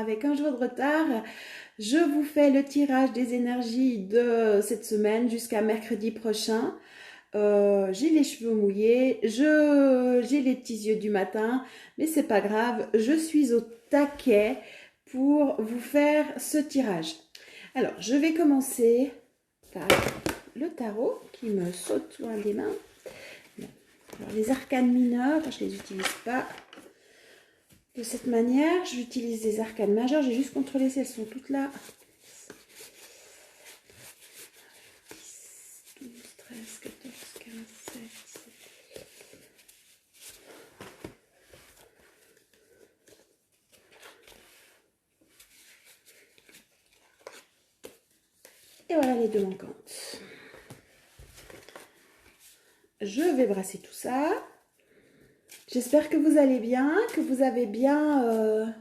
avec un jour de retard. Je vous fais le tirage des énergies de cette semaine jusqu'à mercredi prochain. J'ai les cheveux mouillés, j'ai les petits yeux du matin, mais c'est pas grave, je suis au taquet pour vous faire ce tirage. Alors, je vais commencer par le tarot qui me saute loin des mains. Alors, les arcanes mineurs, je ne les utilise pas de cette manière. J'utilise des arcanes majeures. J'ai juste contrôlé si elles sont toutes là. 10, 12, 13, 14, 15, 16, 17. Et voilà les deux manquantes. Je vais brasser tout ça. J'espère que vous allez bien, que vous avez bien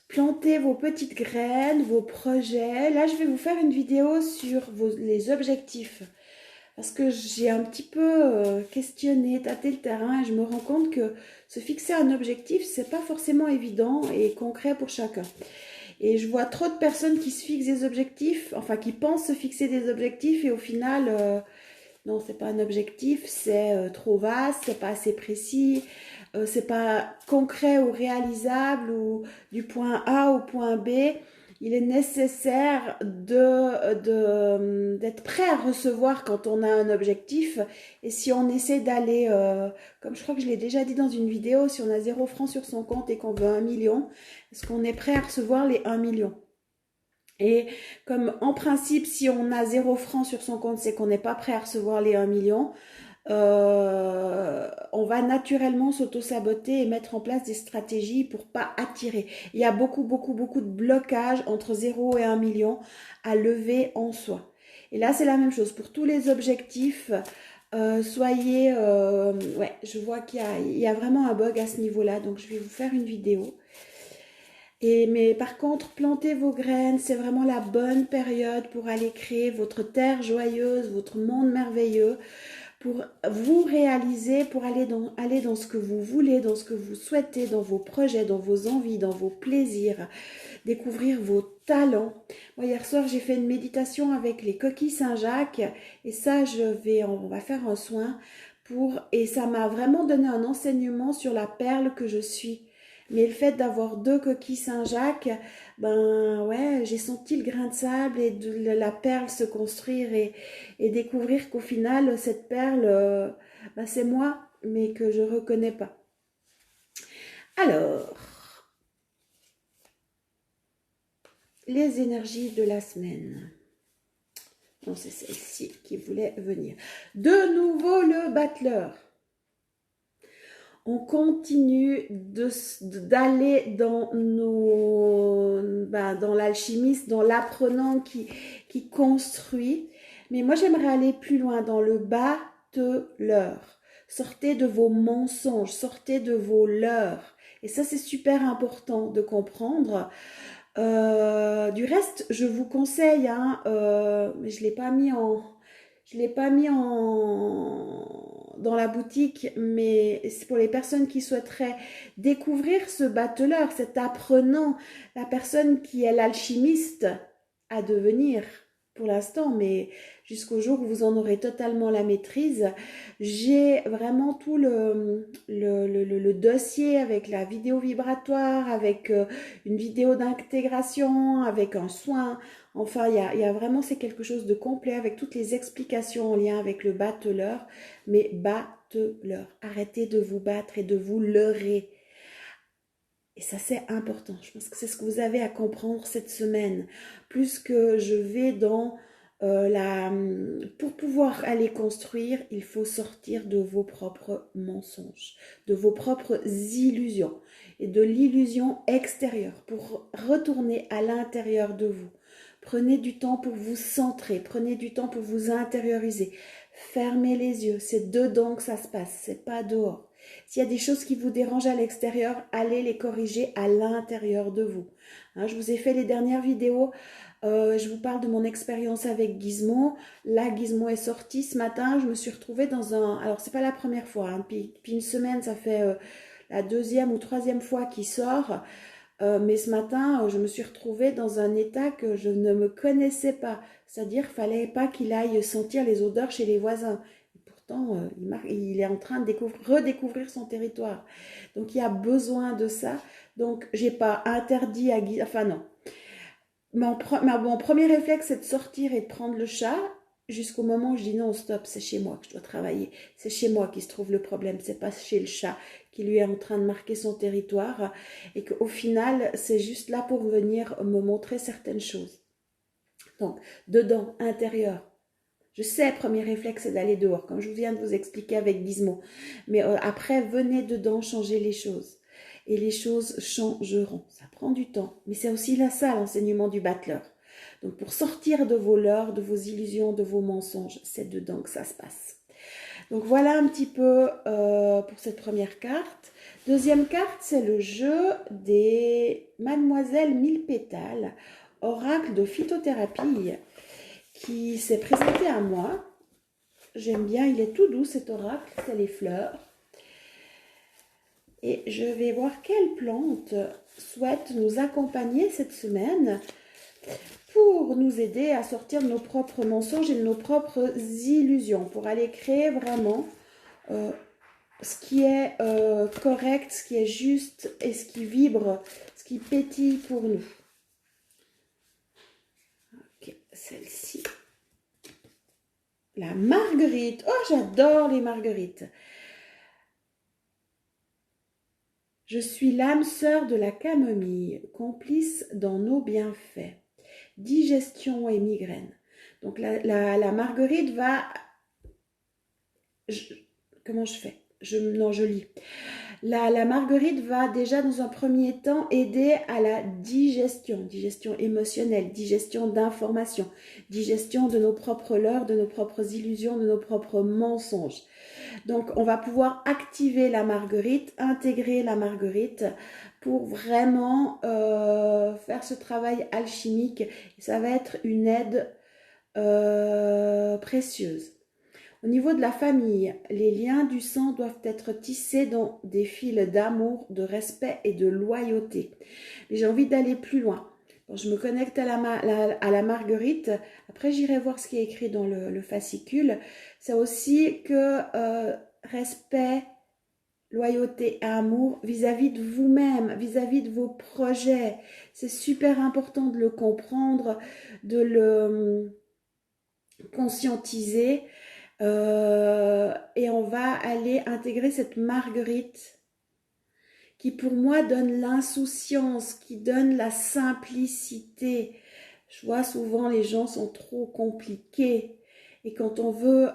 planté vos petites graines, vos projets. Là, je vais vous faire une vidéo sur les objectifs. Parce que j'ai un petit peu questionné, tâté le terrain et je me rends compte que se fixer un objectif, c'est pas forcément évident et concret pour chacun. Et je vois trop de personnes qui se fixent des objectifs, enfin qui pensent se fixer des objectifs et au final... non, c'est pas un objectif, c'est trop vaste, c'est pas assez précis, c'est pas concret ou réalisable ou du point A au point B. Il est nécessaire d'être prêt à recevoir quand on a un objectif. Et si on essaie d'aller, comme je crois que je l'ai déjà dit dans une vidéo, si on a 0 francs sur son compte et qu'on veut 1 million, est-ce qu'on est prêt à recevoir les 1 million ? Et comme en principe, si on a 0 francs sur son compte, c'est qu'on n'est pas prêt à recevoir les 1 million, on va naturellement s'auto-saboter et mettre en place des stratégies pour pas attirer. Il y a beaucoup de blocages entre 0 et 1 million à lever en soi. Et là, c'est la même chose pour tous les objectifs. Soyez... ouais, je vois qu'il y a vraiment un bug à ce niveau-là, donc je vais vous faire une vidéo. Mais par contre, plantez vos graines, c'est vraiment la bonne période pour aller créer votre terre joyeuse, votre monde merveilleux, pour vous réaliser, pour aller dans ce que vous voulez, dans ce que vous souhaitez, dans vos projets, dans vos envies, dans vos plaisirs, découvrir vos talents. Moi, hier soir, j'ai fait une méditation avec les coquilles Saint-Jacques et ça, on va faire un soin et ça m'a vraiment donné un enseignement sur la perle que je suis. Mais le fait d'avoir 2 coquilles Saint-Jacques, ben ouais, j'ai senti le grain de sable et la perle se construire et découvrir qu'au final, cette perle, ben c'est moi, mais que je ne reconnais pas. Alors, les énergies de la semaine. Non, c'est celle-ci qui voulait venir. De nouveau, le battleur. On continue d'aller dans dans l'alchimiste, dans l'apprenant qui construit. Mais moi, j'aimerais aller plus loin dans le battleur. Sortez de vos mensonges, sortez de vos leurres. Et ça, c'est super important de comprendre. Du reste, je vous conseille, je l'ai pas mis dans la boutique, mais c'est pour les personnes qui souhaiteraient découvrir ce battleur, cet apprenant, la personne qui est l'alchimiste à devenir pour l'instant, mais jusqu'au jour où vous en aurez totalement la maîtrise. J'ai vraiment tout le dossier avec la vidéo vibratoire, avec une vidéo d'intégration, avec un soin. Enfin, il y a vraiment, c'est quelque chose de complet avec toutes les explications en lien avec le battleur. Mais battleur, arrêtez de vous battre et de vous leurrer. Et ça, c'est important. Je pense que c'est ce que vous avez à comprendre cette semaine. Plus que je vais dans pour pouvoir aller construire, il faut sortir de vos propres mensonges, de vos propres illusions et de l'illusion extérieure pour retourner à l'intérieur de vous. Prenez du temps pour vous centrer, prenez du temps pour vous intérioriser. Fermez les yeux, c'est dedans que ça se passe, c'est pas dehors. S'il y a des choses qui vous dérangent à l'extérieur, allez les corriger à l'intérieur de vous. Je vous ai fait les dernières vidéos, je vous parle de mon expérience avec Gizmo. Là, Gizmo est sorti ce matin, je me suis retrouvée dans un... Alors, c'est pas la première fois, puis une semaine, ça fait la 2e ou 3e fois qu'il sort. Mais ce matin, je me suis retrouvée dans un état que je ne me connaissais pas. C'est-à-dire qu'il ne fallait pas qu'il aille sentir les odeurs chez les voisins. Et pourtant, il est en train de redécouvrir son territoire. Donc, il y a besoin de ça. Donc, je n'ai pas interdit à Guy... Enfin, non. Mon premier réflexe, c'est de sortir et de prendre le chat jusqu'au moment où je dis non, stop, c'est chez moi que je dois travailler. C'est chez moi qui se trouve le problème. C'est pas chez le chat qui lui est en train de marquer son territoire et qu'au final, c'est juste là pour venir me montrer certaines choses. Donc, dedans, intérieur. Je sais, premier réflexe, c'est d'aller dehors, comme je viens de vous expliquer avec Gizmo. Mais après, venez dedans changer les choses. Et les choses changeront. Ça prend du temps. Mais c'est aussi là ça, l'enseignement du battleur. Donc, pour sortir de vos leurres, de vos illusions, de vos mensonges, c'est dedans que ça se passe. Donc, voilà un petit peu pour cette première carte. Deuxième carte, c'est le jeu des Mademoiselle Mille Pétales, oracle de phytothérapie, qui s'est présenté à moi. J'aime bien, il est tout doux cet oracle, c'est les fleurs. Et je vais voir quelle plante souhaite nous accompagner cette semaine pour nous aider à sortir de nos propres mensonges et de nos propres illusions, pour aller créer vraiment ce qui est correct, ce qui est juste et ce qui vibre, ce qui pétille pour nous. Ok, celle-ci. La marguerite. Oh, j'adore les marguerites. Je suis l'âme sœur de la camomille, complice dans nos bienfaits. Digestion et migraine. Donc la marguerite va... comment je fais? Non, je lis. La marguerite va déjà dans un premier temps aider à la digestion émotionnelle, digestion d'informations, digestion de nos propres leurres, de nos propres illusions, de nos propres mensonges. Donc, on va pouvoir activer la marguerite, intégrer la marguerite pour vraiment faire ce travail alchimique. Ça va être une aide précieuse. Au niveau de la famille, les liens du sang doivent être tissés dans des fils d'amour, de respect et de loyauté. Mais j'ai envie d'aller plus loin. Quand je me connecte à la marguerite, après j'irai voir ce qui est écrit dans le fascicule. C'est aussi que respect, loyauté et amour vis-à-vis de vous-même, vis-à-vis de vos projets. C'est super important de le comprendre, de le conscientiser. Et on va aller intégrer cette marguerite qui pour moi donne l'insouciance, qui donne la simplicité. Je vois souvent les gens sont trop compliqués et quand on veut,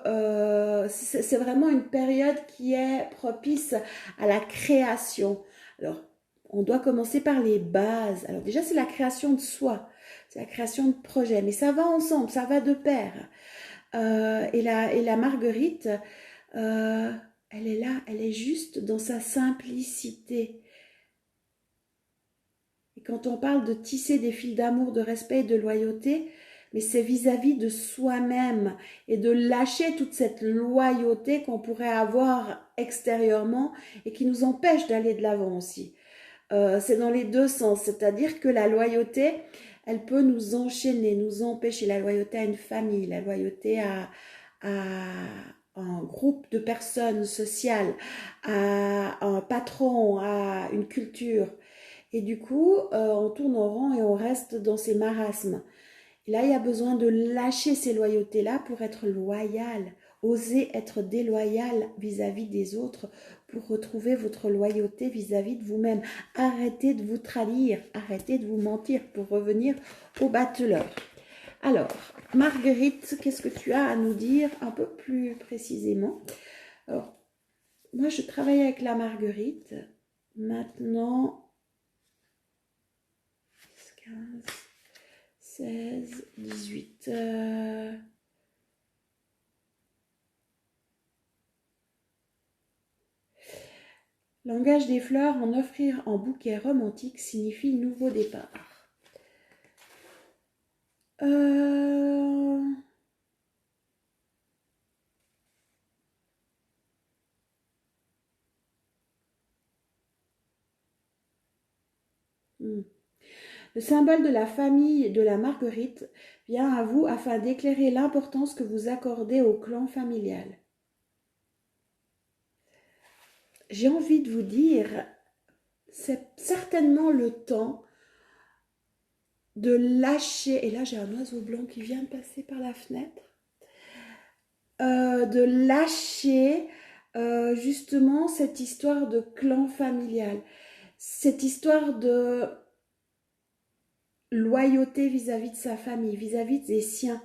c'est vraiment une période qui est propice à la création. Alors, on doit commencer par les bases. Alors déjà, c'est la création de soi, c'est la création de projet, mais ça va ensemble, ça va de pair. Et la marguerite, elle est là, elle est juste dans sa simplicité. Et quand on parle de tisser des fils d'amour, de respect et de loyauté, mais c'est vis-à-vis de soi-même et de lâcher toute cette loyauté qu'on pourrait avoir extérieurement et qui nous empêche d'aller de l'avant aussi. C'est dans les deux sens, c'est-à-dire que la loyauté, elle peut nous enchaîner, nous empêcher. La loyauté à une famille, la loyauté à un groupe de personnes sociales, à un patron, à une culture. Et du coup, on tourne en rond et on reste dans ces marasmes. Et là, il y a besoin de lâcher ces loyautés-là pour être loyal. Osez être déloyal vis-à-vis des autres pour retrouver votre loyauté vis-à-vis de vous-même. Arrêtez de vous trahir, arrêtez de vous mentir pour revenir au battleur. Alors, Marguerite, qu'est-ce que tu as à nous dire un peu plus précisément? Alors, moi, je travaille avec la Marguerite. Maintenant, 15, 16, 18... Langage des fleurs, en offrir en bouquet romantique signifie nouveau départ. Hmm. Le symbole de la famille de la marguerite vient à vous afin d'éclairer l'importance que vous accordez au clan familial. J'ai envie de vous dire, c'est certainement le temps de lâcher, et là j'ai un oiseau blanc qui vient de passer par la fenêtre, de lâcher justement cette histoire de clan familial, cette histoire de loyauté vis-à-vis de sa famille, vis-à-vis des siens.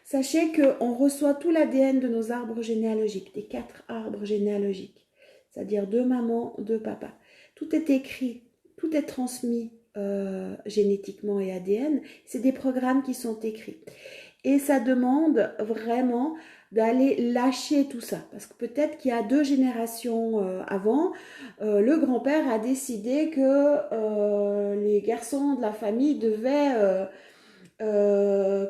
Sachez qu'on reçoit tout l'ADN de nos arbres généalogiques, des 4 arbres généalogiques, c'est-à-dire 2 mamans, 2 papas. Tout est écrit, tout est transmis génétiquement et ADN. C'est des programmes qui sont écrits. Et ça demande vraiment d'aller lâcher tout ça. Parce que peut-être qu'il y a 2 générations avant, le grand-père a décidé que les garçons de la famille devaient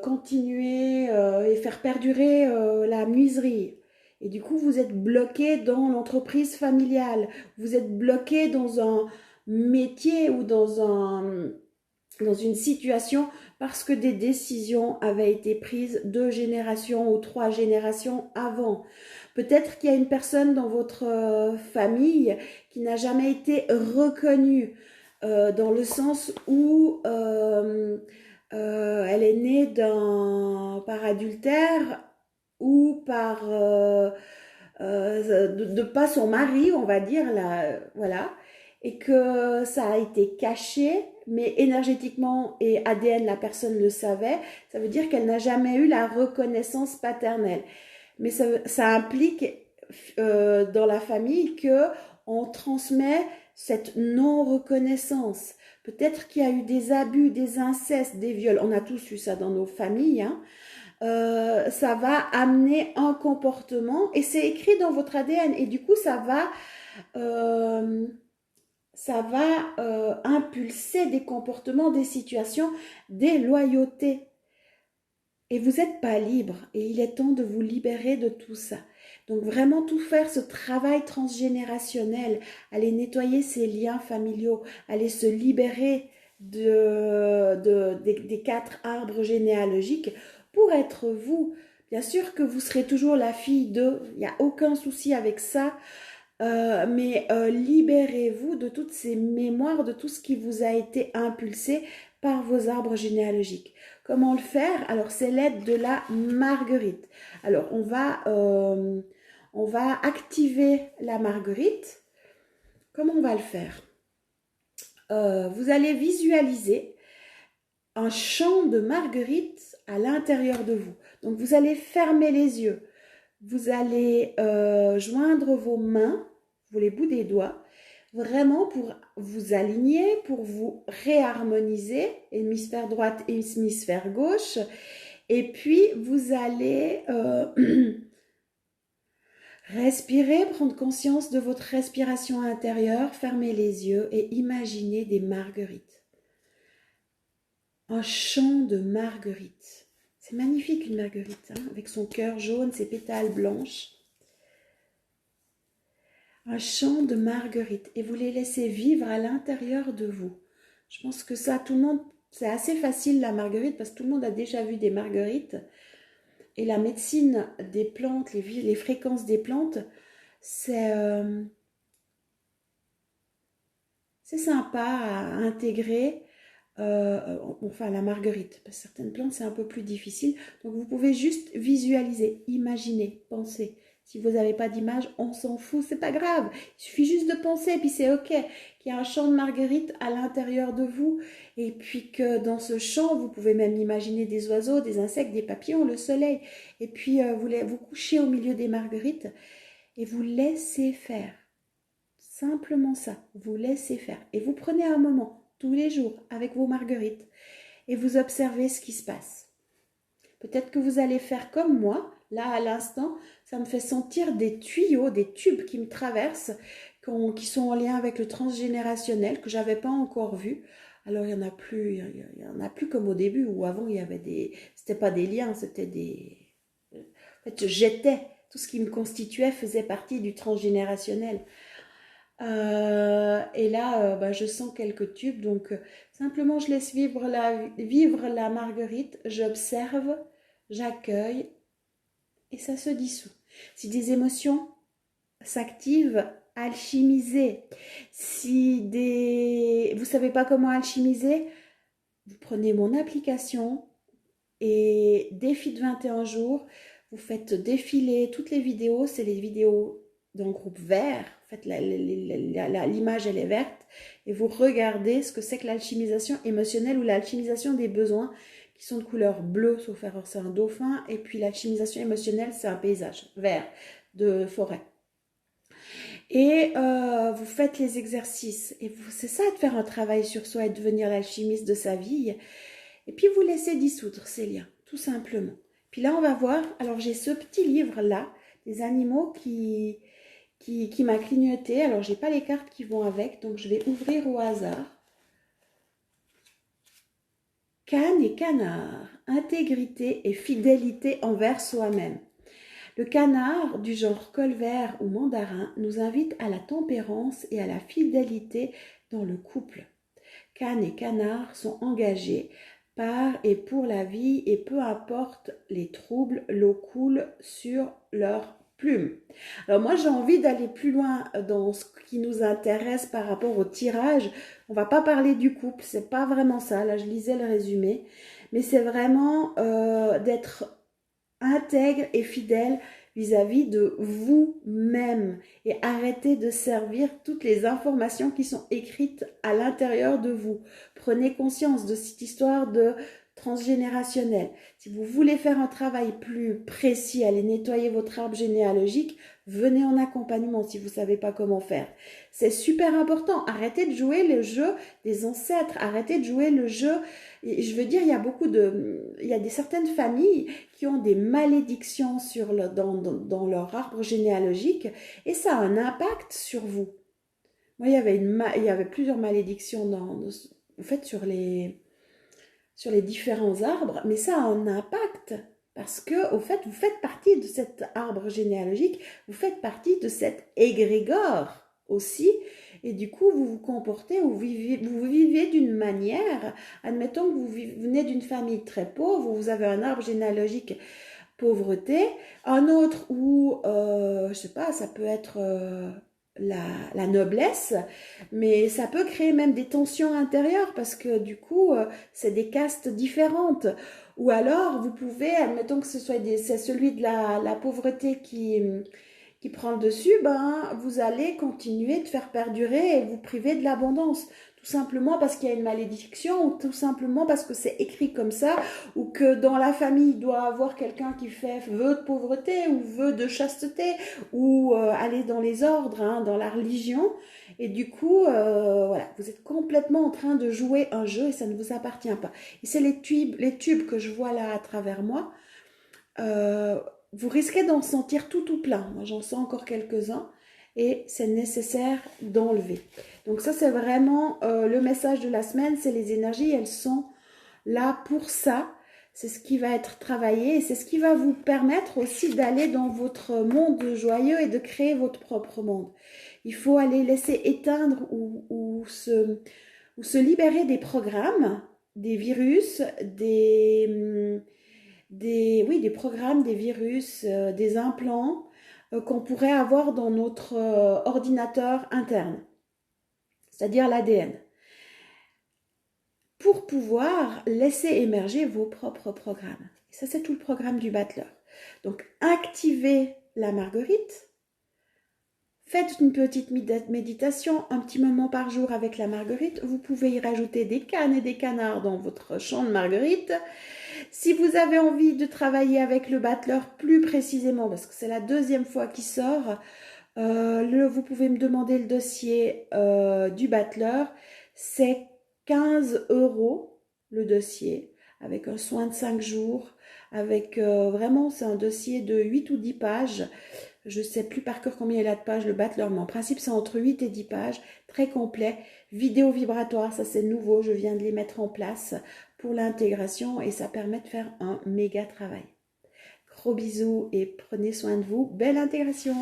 continuer et faire perdurer la menuiserie. Et du coup, vous êtes bloqué dans l'entreprise familiale. Vous êtes bloqué dans un métier ou dans une situation parce que des décisions avaient été prises 2 générations ou 3 générations avant. Peut-être qu'il y a une personne dans votre famille qui n'a jamais été reconnue dans le sens où elle est née par adultère ou par de pas son mari, on va dire là, voilà, et que ça a été caché, mais énergétiquement et ADN, la personne le savait. Ça veut dire qu'elle n'a jamais eu la reconnaissance paternelle. Mais ça implique dans la famille que on transmet cette non-reconnaissance. Peut-être qu'il y a eu des abus, des incestes, des viols. On a tous eu ça dans nos familles, hein. Ça va amener un comportement et c'est écrit dans votre ADN et du coup ça va impulser des comportements, des situations, des loyautés. Et vous n'êtes pas libre et il est temps de vous libérer de tout ça. Donc vraiment tout faire ce travail transgénérationnel, aller nettoyer ces liens familiaux, aller se libérer des 4 arbres généalogiques pour être vous. Bien sûr que vous serez toujours la fille de, il n'y a aucun souci avec ça, mais libérez-vous de toutes ces mémoires, de tout ce qui vous a été impulsé par vos arbres généalogiques. Comment le faire? Alors, c'est l'aide de la marguerite. Alors, on va activer la marguerite. Comment on va le faire? Vous allez visualiser un champ de marguerite à l'intérieur de vous. Donc, vous allez fermer les yeux. Vous allez joindre vos mains, les bouts des doigts, vraiment pour vous aligner, pour vous réharmoniser, hémisphère droite et hémisphère gauche. Et puis, vous allez respirer, prendre conscience de votre respiration intérieure, fermer les yeux et imaginer des marguerites. Un champ de marguerites. C'est magnifique une marguerite, hein, avec son cœur jaune, ses pétales blanches. Un champ de marguerites et vous les laissez vivre à l'intérieur de vous. Je pense que ça, tout le monde, c'est assez facile la marguerite parce que tout le monde a déjà vu des marguerites. Et la médecine des plantes, les fréquences des plantes, c'est sympa à intégrer. Enfin, la marguerite, parce que certaines plantes, c'est un peu plus difficile. Donc, vous pouvez juste visualiser, imaginer, penser. Si vous n'avez pas d'image, on s'en fout, c'est pas grave. Il suffit juste de penser, et puis c'est ok. Qu'il y a un champ de marguerite à l'intérieur de vous, et puis que dans ce champ, vous pouvez même imaginer des oiseaux, des insectes, des papillons, le soleil. Et puis, vous couchez au milieu des marguerites, et vous laissez faire. Simplement ça, vous laissez faire. Et vous prenez un moment, tous les jours, avec vos marguerites, et vous observez ce qui se passe. Peut-être que vous allez faire comme moi, là à l'instant, ça me fait sentir des tuyaux, des tubes qui me traversent, qui sont en lien avec le transgénérationnel, que je n'avais pas encore vu. Alors il y en a plus comme au début, où avant il y avait c'était pas des liens, c'était des... En fait, j'étais, tout ce qui me constituait faisait partie du transgénérationnel. Et là, bah, je sens quelques tubes, donc simplement je laisse vivre la marguerite, j'observe, j'accueille et ça se dissout. Si des émotions s'activent, alchimisez. Si vous savez pas comment alchimiser, vous prenez mon application et défi de 21 jours, vous faites défiler toutes les vidéos, c'est les vidéos dans le groupe vert, en fait l'image elle est verte, et vous regardez ce que c'est que l'alchimisation émotionnelle ou l'alchimisation des besoins qui sont de couleur bleue, sauf erreur c'est un dauphin, et puis l'alchimisation émotionnelle c'est un paysage vert de forêt. Et vous faites les exercices, et c'est ça de faire un travail sur soi et de devenir l'alchimiste de sa vie. Et puis vous laissez dissoudre ces liens, tout simplement. Puis là, on va voir, alors j'ai ce petit livre-là, des animaux qui m'a clignoté. Alors, j'ai pas les cartes qui vont avec, donc je vais ouvrir au hasard. Canne et canard, intégrité et fidélité envers soi-même. Le canard, du genre colvert ou mandarin, nous invite à la tempérance et à la fidélité dans le couple. Canne et canard sont engagés par et pour la vie et peu importe les troubles, l'eau coule sur leurs plumes. Alors moi j'ai envie d'aller plus loin dans ce qui nous intéresse par rapport au tirage. On va pas parler du couple, c'est pas vraiment ça. Là je lisais le résumé, mais c'est vraiment d'être intègre et fidèle vis-à-vis de vous-même et arrêtez de servir toutes les informations qui sont écrites à l'intérieur de vous. Prenez conscience de cette histoire de transgénérationnel. Si vous voulez faire un travail plus précis, aller nettoyer votre arbre généalogique, venez en accompagnement si vous ne savez pas comment faire. C'est super important. Arrêtez de jouer le jeu des ancêtres. Arrêtez de jouer le jeu. Je veux dire, il y a des certaines familles qui ont des malédictions dans leur arbre généalogique et ça a un impact sur vous. Moi, il y avait plusieurs malédictions en fait, sur les différents arbres, mais ça a un impact parce que, au fait, vous faites partie de cet arbre généalogique, vous faites partie de cet égrégore aussi, et du coup, vous vous comportez ou vous vivez d'une manière, admettons que vous venez d'une famille très pauvre, vous avez un arbre généalogique pauvreté, un autre où, je sais pas, ça peut être la noblesse, mais ça peut créer même des tensions intérieures parce que du coup, c'est des castes différentes. Ou alors, vous pouvez, admettons que c'est celui de la pauvreté qui prend le dessus, ben, vous allez continuer de faire perdurer et vous priver de l'abondance. Tout simplement parce qu'il y a une malédiction ou tout simplement parce que c'est écrit comme ça ou que dans la famille, il doit avoir quelqu'un qui fait vœu de pauvreté ou vœu de chasteté ou aller dans les ordres, hein, dans la religion. Et du coup, voilà, vous êtes complètement en train de jouer un jeu et ça ne vous appartient pas. Et c'est les tubes que je vois là à travers moi. Vous risquez d'en sentir tout plein. Moi, j'en sens encore quelques-uns et c'est nécessaire d'enlever. Donc ça, c'est vraiment le message de la semaine. C'est les énergies, elles sont là pour ça. C'est ce qui va être travaillé et c'est ce qui va vous permettre aussi d'aller dans votre monde joyeux et de créer votre propre monde. Il faut aller laisser éteindre ou se libérer des programmes, des virus, des programmes, des virus, des implants qu'on pourrait avoir dans notre ordinateur interne, c'est-à-dire l'ADN, pour pouvoir laisser émerger vos propres programmes. Et ça, c'est tout le programme du battleur. Donc, activez la marguerite, faites une petite méditation, un petit moment par jour avec la marguerite. Vous pouvez y rajouter des cannes et des canards dans votre champ de marguerite. Si vous avez envie de travailler avec le battleur plus précisément, parce que c'est la deuxième fois qu'il sort, vous pouvez me demander le dossier du battleur. C'est 15 € le dossier, avec un soin de 5 jours, avec vraiment, c'est un dossier de 8 ou 10 pages. Je ne sais plus par cœur combien il a de pages, le battleur, mais en principe, c'est entre 8 et 10 pages, très complet. Vidéo vibratoire, ça c'est nouveau, je viens de les mettre en place pour l'intégration et ça permet de faire un méga travail. Gros bisous et prenez soin de vous. Belle intégration!